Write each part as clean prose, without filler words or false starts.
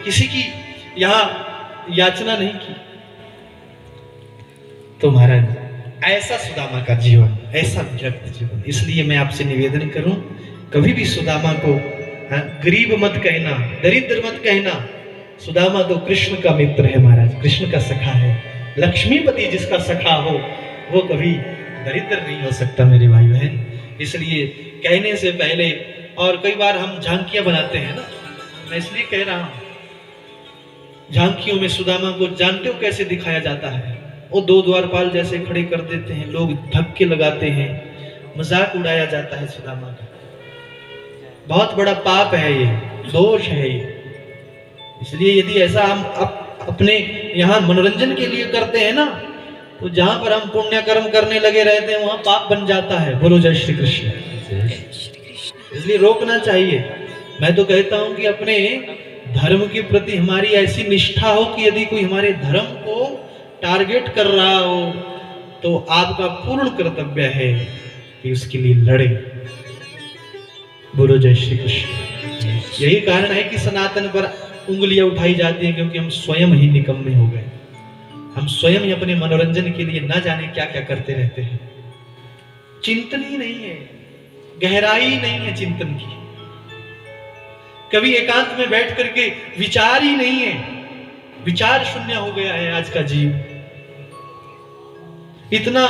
किसी की यहाँ याचना नहीं की। तो महाराज ऐसा सुदामा का जीवन, ऐसा विरक्त जीवन। इसलिए मैं आपसे निवेदन करूं, कभी भी सुदामा को गरीब मत कहना, दरिद्र मत कहना। सुदामा तो कृष्ण का मित्र है महाराज, कृष्ण का सखा है। लक्ष्मीपति जिसका सखा हो वो कभी दरिद्र नहीं हो सकता मेरे भाई बहन। इसलिए कहने से पहले, और कई बार हम झांकियां बनाते हैं ना, मैं इसलिए कह रहा हूं, झांकियों में सुदामा को जानते हो कैसे दिखाया जाता है? वो दो द्वारपाल जैसे खड़े कर देते हैं, लोग धक्के लगाते हैं, मजाक उड़ाया जाता है सुदामा का। बहुत बड़ा पाप है ये, दोष है ये। इसलिए यदि ऐसा हम अपने यहाँ मनोरंजन के लिए करते हैं ना, तो जहां पर हम पुण्य कर्म करने लगे रहते हैं वहां पाप बन जाता है। बोलो जय श्री कृष्ण। इसलिए रोकना चाहिए। मैं तो कहता हूं कि अपने धर्म के प्रति हमारी ऐसी निष्ठा हो कि यदि कोई हमारे धर्म को टारगेट कर रहा हो तो आपका पूर्ण कर्तव्य है कि उसके लिए लड़े। बोलो जय श्री कृष्ण। यही कारण है कि सनातन पर उंगलियां उठाई जाती हैं, क्योंकि हम स्वयं ही निकम्मे हो गए। हम स्वयं ही अपने मनोरंजन के लिए न जाने क्या क्या करते रहते हैं। चिंतन ही नहीं है, गहराई नहीं है चिंतन की। कभी एकांत में बैठ करके विचार ही नहीं है, विचार शून्य हो गया है आज का जीव। इतना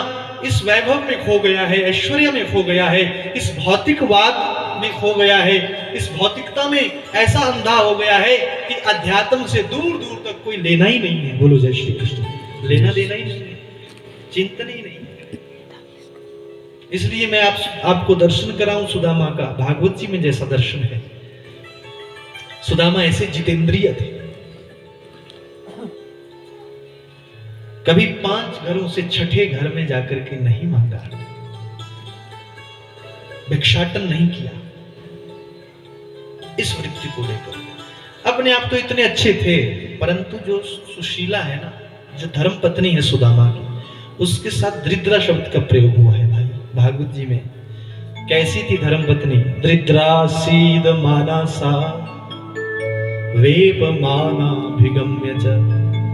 इस वैभव में खो गया है, ऐश्वर्य में खो गया है, इस भौतिकवाद में खो गया है, इस भौतिकता में ऐसा अंधा हो गया है कि अध्यात्म से दूर दूर तक कोई लेना ही नहीं है। बोलो जय श्री कृष्ण। लेना देना ही नहीं है, चिंतन ही नहीं है। इसलिए मैं आपको दर्शन कराऊं सुदामा का। भागवत जी में जैसा दर्शन है, सुदामा ऐसे जितेंद्रिय थे। कभी 5 घरों से छठे घर में जाकर के नहीं मांगा, भिक्षाटन नहीं किया। इस वृत्ति को लेकर अपने आप तो इतने अच्छे थे, परंतु जो सुशीला है ना, जो धर्म पत्नी है सुदामा की, उसके साथ दरिद्रा शब्द का प्रयोग हुआ है भाई भागवत जी में। कैसी थी धर्म पत्नी? दरिद्रा सीद माना सा वेप माना भिगम्य च।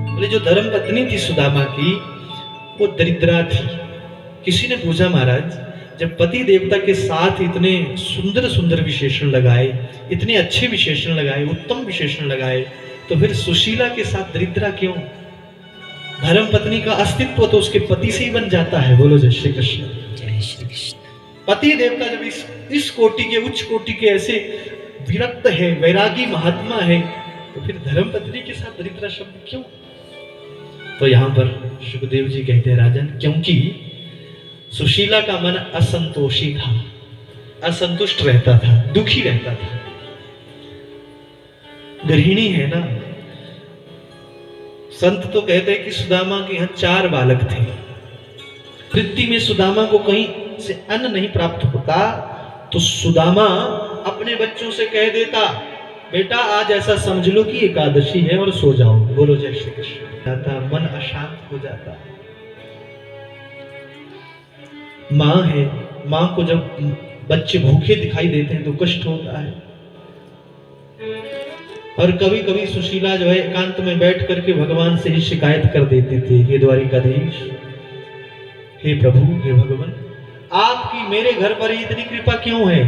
बोले जो धर्म पत्नी थी सुदामा की, वो दरिद्रा थी। किसी ने पूछा महाराज, जब पति देवता के साथ इतने सुंदर सुंदर विशेषण लगाए, इतने अच्छे विशेषण लगाए, उत्तम विशेषण लगाए, तो फिर सुशीला के साथ दरिद्रा क्यों? धर्म पत्नी का अस्तित्व तो उसके पति से ही बन जाता है। बोलो जय श्री कृष्ण। पति देवता जब इस कोटि के, उच्च कोटि के ऐसे विरक्त है, वैरागी महात्मा है, तो फिर धर्म पत्नी के साथ दरिद्रा शब्द क्यों? तो यहां पर सुखदेव जी कहते हैं राजन, क्योंकि सुशीला का मन असंतोषी था, असंतुष्ट रहता था, दुखी रहता था। गृहिणी है ना। संत तो कहते हैं कि सुदामा के यहाँ 4 बालक थे। वृत्ति में सुदामा को कहीं से अन्न नहीं प्राप्त होता तो सुदामा अपने बच्चों से कह देता, बेटा आज ऐसा समझ लो कि एकादशी है और सो जाओ। बोलो जय श्री कृष्ण। जाता मन अशांत हो जाता। माँ है, माँ को जब बच्चे भूखे दिखाई देते हैं तो कष्ट होता है। और कभी कभी सुशीला जो है एकांत में बैठ करके भगवान से ही शिकायत कर देते थे, हे द्वारिकाधीश, हे प्रभु, हे भगवान, आपकी मेरे घर पर इतनी कृपा क्यों है?